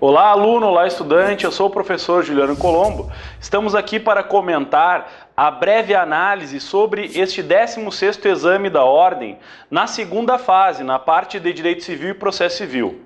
Olá, aluno, olá, estudante, eu sou o professor Juliano Colombo. Estamos aqui para comentar a breve análise sobre este 16º exame da Ordem na segunda fase, na parte de Direito Civil e Processo Civil.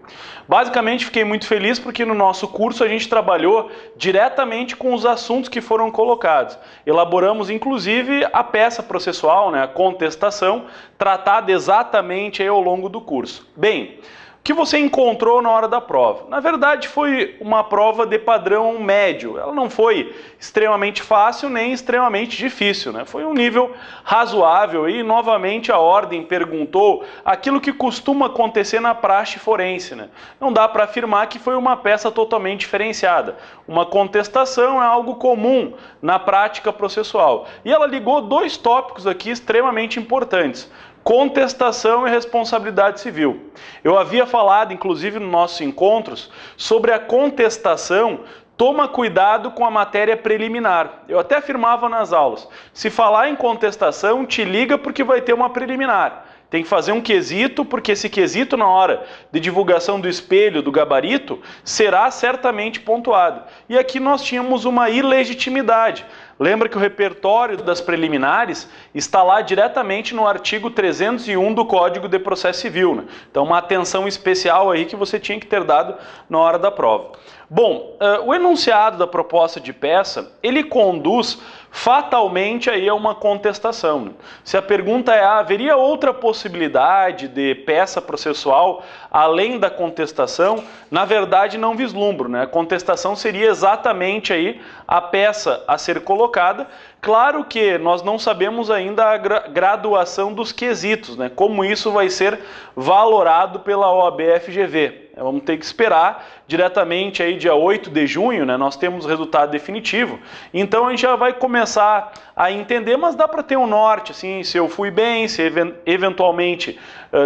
Basicamente, fiquei muito feliz porque no nosso curso a gente trabalhou diretamente com os assuntos que foram colocados. Elaboramos, inclusive, a peça processual, a contestação, tratada exatamente aí ao longo do curso. Bem, o que você encontrou na hora da prova? Na verdade, foi uma prova de padrão médio. Ela não foi extremamente fácil nem extremamente difícil, Foi um nível razoável e, novamente, a Ordem perguntou aquilo que costuma acontecer na praxe forense, Não dá para afirmar que foi uma peça totalmente diferenciada. Uma contestação é algo comum na prática processual. E ela ligou dois tópicos aqui extremamente importantes: contestação e responsabilidade civil. Eu havia falado, inclusive, nos nossos encontros, sobre a contestação. Toma cuidado com a matéria preliminar. Eu até afirmava nas aulas, se falar em contestação, te liga porque vai ter uma preliminar. Tem que fazer um quesito, porque esse quesito, na hora de divulgação do espelho, do gabarito, será certamente pontuado. E aqui nós tínhamos uma ilegitimidade. Lembra que o repertório das preliminares está lá diretamente no artigo 301 do Código de Processo Civil, Então, uma atenção especial aí que você tinha que ter dado na hora da prova. Bom, o enunciado da proposta de peça, ele conduz fatalmente aí a uma contestação. Se a pergunta é, haveria outra possibilidade de peça processual além da contestação? Na verdade, não vislumbro, A contestação seria exatamente aí a peça a ser colocada. Claro que nós não sabemos ainda a graduação dos quesitos, Como isso vai ser valorado pela OAB-FGV. Vamos ter que esperar diretamente aí dia 8 de junho, Nós temos o resultado definitivo. Então a gente já vai começar a entender, mas dá para ter um norte, assim, se eu fui bem, se eventualmente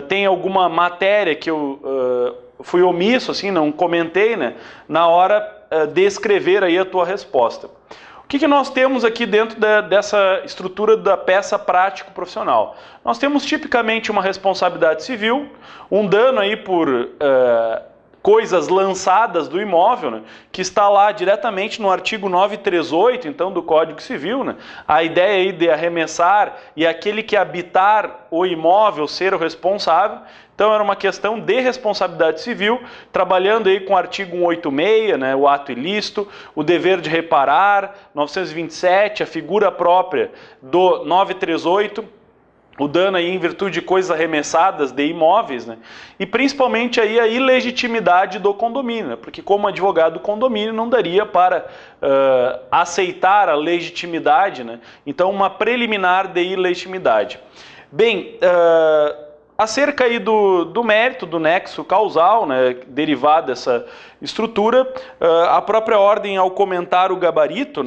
tem alguma matéria que eu fui omisso, assim, não comentei, na hora de escrever aí a tua resposta. O que nós temos aqui dentro dessa estrutura da peça prático-profissional? Nós temos tipicamente uma responsabilidade civil, um dano aí por coisas lançadas do imóvel, que está lá diretamente no artigo 938, então, do Código Civil, A ideia aí de arremessar e aquele que habitar o imóvel ser o responsável. Então, era uma questão de responsabilidade civil, trabalhando aí com o artigo 186, o ato ilícito, o dever de reparar, 927, a figura própria do 938, o dano aí em virtude de coisas arremessadas de imóveis, E principalmente aí a ilegitimidade do condomínio, Porque como advogado do condomínio não daria para aceitar a legitimidade, Então, uma preliminar de ilegitimidade. Bem, acerca aí do mérito, do nexo causal, derivado dessa estrutura, a própria Ordem, ao comentar o gabarito,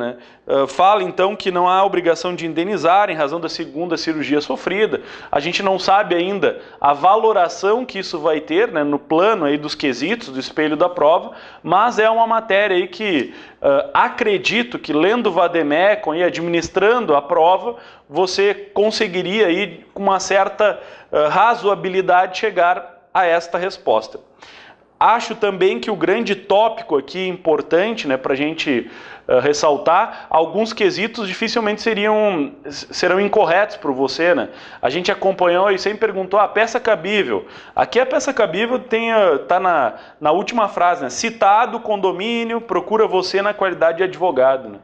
fala então que não há obrigação de indenizar em razão da segunda cirurgia sofrida. A gente não sabe ainda a valoração que isso vai ter, no plano aí dos quesitos, do espelho da prova, mas é uma matéria aí que acredito que, lendo o vademecum e administrando a prova, você conseguiria aí, com uma certa razoabilidade, chegar a esta resposta. Acho também que o grande tópico aqui importante, para a gente ressaltar, alguns quesitos dificilmente serão incorretos por você, A gente acompanhou e sempre perguntou, a peça cabível. Aqui a peça cabível está na última frase, citado condomínio, procura você na qualidade de advogado,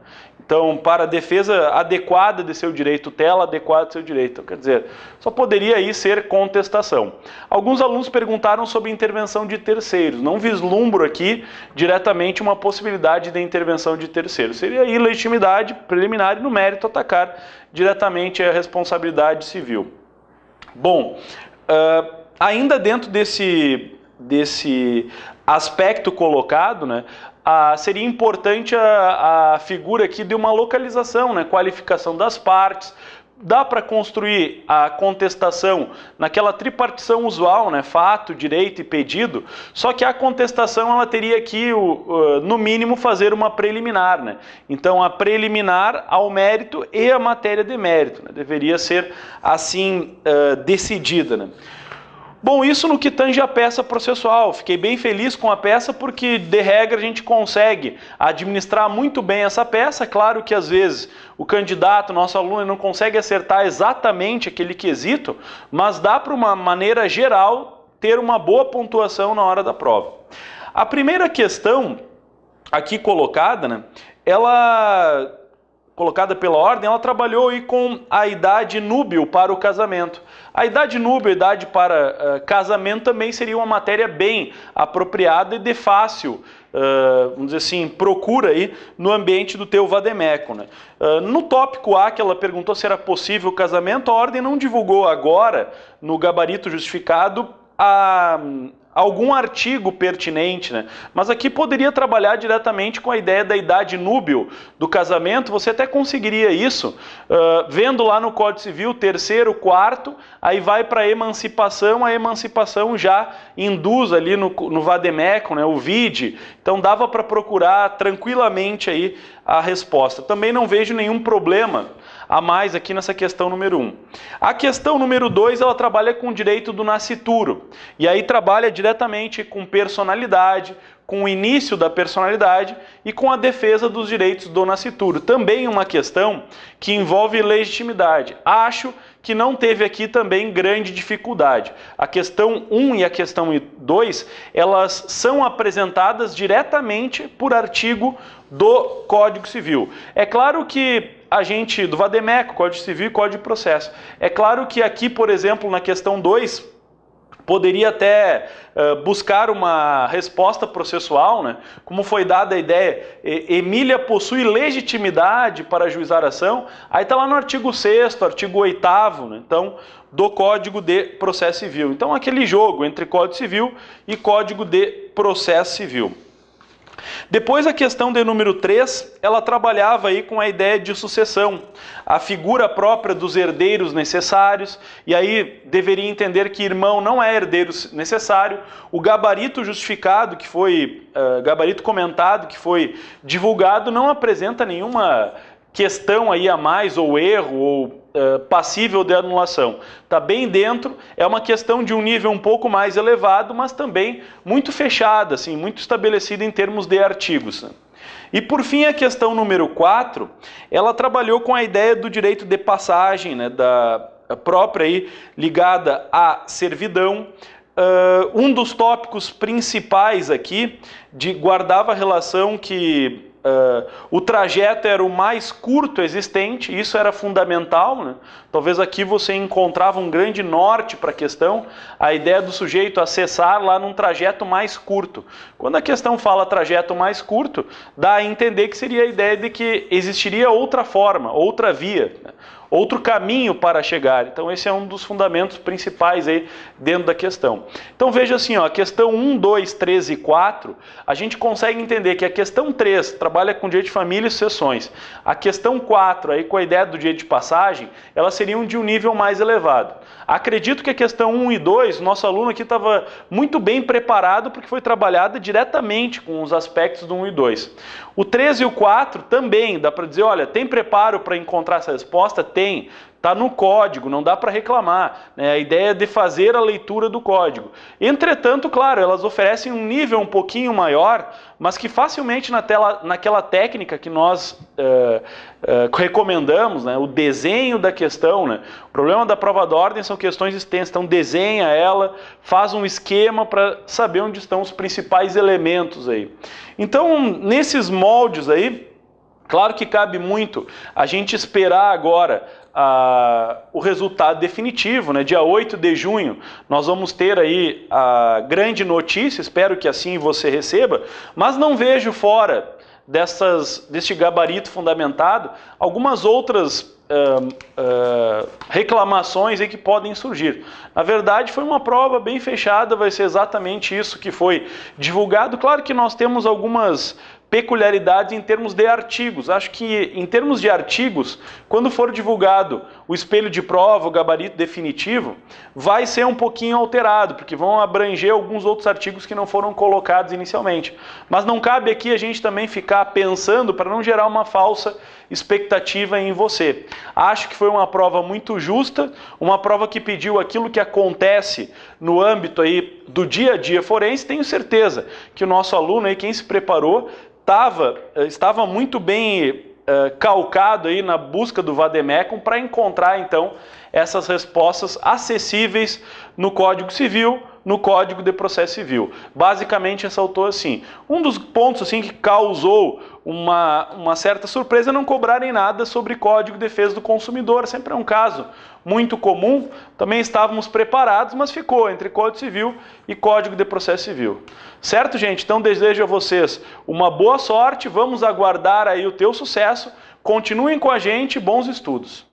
Então, para a defesa adequada de seu direito, tutela adequada de seu direito. Quer dizer, só poderia aí ser contestação. Alguns alunos perguntaram sobre intervenção de terceiros. Não vislumbro aqui diretamente uma possibilidade de intervenção de terceiros. Seria ilegitimidade preliminar e, no mérito, atacar diretamente a responsabilidade civil. Bom, ainda dentro desse aspecto colocado, seria importante a figura aqui de uma localização, qualificação das partes. Dá para construir a contestação naquela tripartição usual, fato, direito e pedido, só que a contestação ela teria que, no mínimo, fazer uma preliminar. Então, a preliminar ao mérito e a matéria de mérito. Deveria ser assim decidida. Bom, isso no que tange a peça processual. Fiquei bem feliz com a peça porque, de regra, a gente consegue administrar muito bem essa peça. Claro que, às vezes, o candidato, nosso aluno, não consegue acertar exatamente aquele quesito, mas dá para, uma maneira geral, ter uma boa pontuação na hora da prova. A primeira questão aqui colocada, né, colocada pela ordem, ela trabalhou aí com a idade núbil para o casamento. A idade núbil, a idade para casamento também seria uma matéria bem apropriada e de fácil, vamos dizer assim, procura aí no ambiente do teu vademecum, né? No tópico A, que ela perguntou se era possível o casamento, a ordem não divulgou agora, no gabarito justificado, algum artigo pertinente, né? Mas aqui poderia trabalhar diretamente com a ideia da idade núbil do casamento. Você até conseguiria isso vendo lá no Código Civil, 3º, 4º, aí vai para a emancipação já induz ali no vademecum, né, o vide, então dava para procurar tranquilamente aí a resposta. Também não vejo nenhum problema a mais aqui nessa questão número 1. A questão número 2, ela trabalha com o direito do nascituro, e aí trabalha diretamente com personalidade, com o início da personalidade e com a defesa dos direitos do nascituro. Também uma questão que envolve legitimidade. Acho que não teve aqui também grande dificuldade. A questão 1 e a questão 2, elas são apresentadas diretamente por artigo do Código Civil. É claro que a gente, do vademecum, Código Civil e Código de Processo. É claro que aqui, por exemplo, na questão 2, poderia até buscar uma resposta processual, né? Como foi dada a ideia, Emília possui legitimidade para ajuizar a ação, aí está lá no artigo 6º, artigo 8º, né? Então, do Código de Processo Civil. Então, aquele jogo entre Código Civil e Código de Processo Civil. Depois a questão de número 3, ela trabalhava aí com a ideia de sucessão, a figura própria dos herdeiros necessários, e aí deveria entender que irmão não é herdeiro necessário, o gabarito justificado, que foi, gabarito comentado, que foi divulgado, não apresenta nenhuma questão aí a mais, ou erro, ou passível de anulação. Está bem dentro, é uma questão de um nível um pouco mais elevado, mas também muito fechada, assim, muito estabelecida em termos de artigos, né? E por fim a questão número 4, ela trabalhou com a ideia do direito de passagem, né, da própria aí, ligada à servidão. Um dos tópicos principais aqui guardava a relação que o trajeto era o mais curto existente, isso era fundamental, né? Talvez aqui você encontrava um grande norte para a questão, a ideia do sujeito acessar lá num trajeto mais curto. Quando a questão fala trajeto mais curto, dá a entender que seria a ideia de que existiria outra forma, outra via, né? Outro caminho para chegar. Então esse é um dos fundamentos principais aí dentro da questão. Então veja assim, ó, a questão 1, 2, 3 e 4, a gente consegue entender que a questão 3 trabalha com direito de família e sucessões. A questão 4, aí com a ideia do direito de passagem, elas seriam de um nível mais elevado. Acredito que a questão 1 e 2, nosso aluno aqui estava muito bem preparado porque foi trabalhada diretamente com os aspectos do 1 e 2. O 3 e o 4 também, dá para dizer, olha, tem preparo para encontrar essa resposta? Tem. Está no código, não dá para reclamar, né? A ideia é de fazer a leitura do código. Entretanto, claro, elas oferecem um nível um pouquinho maior, mas que facilmente naquela técnica que nós recomendamos, né? O desenho da questão, né? O problema da prova de ordem são questões extensas, então desenha ela, faz um esquema para saber onde estão os principais elementos aí. Então, nesses moldes aí, claro que cabe muito a gente esperar agora o resultado definitivo, né? Dia 8 de junho nós vamos ter aí a grande notícia, espero que assim você receba, mas não vejo fora deste gabarito fundamentado algumas outras reclamações aí que podem surgir. Na verdade foi uma prova bem fechada, vai ser exatamente isso que foi divulgado. Claro que nós temos algumas peculiaridades em termos de artigos. Acho que em termos de artigos, quando for divulgado o espelho de prova, o gabarito definitivo, vai ser um pouquinho alterado, porque vão abranger alguns outros artigos que não foram colocados inicialmente. Mas não cabe aqui a gente também ficar pensando para não gerar uma falsa expectativa em você. Acho que foi uma prova muito justa, uma prova que pediu aquilo que acontece no âmbito aí do dia a dia forense. Tenho certeza que o nosso aluno aí, quem se preparou, estava muito bem calcado aí na busca do Vademecum para encontrar então essas respostas acessíveis no Código Civil, no Código de Processo Civil. Basicamente ressaltou assim, um dos pontos assim que causou uma certa surpresa é não cobrarem nada sobre Código de Defesa do Consumidor. Sempre é um caso muito comum, também estávamos preparados, mas ficou entre Código Civil e Código de Processo Civil. Certo, gente? Então desejo a vocês uma boa sorte, vamos aguardar aí o teu sucesso, continuem com a gente, bons estudos!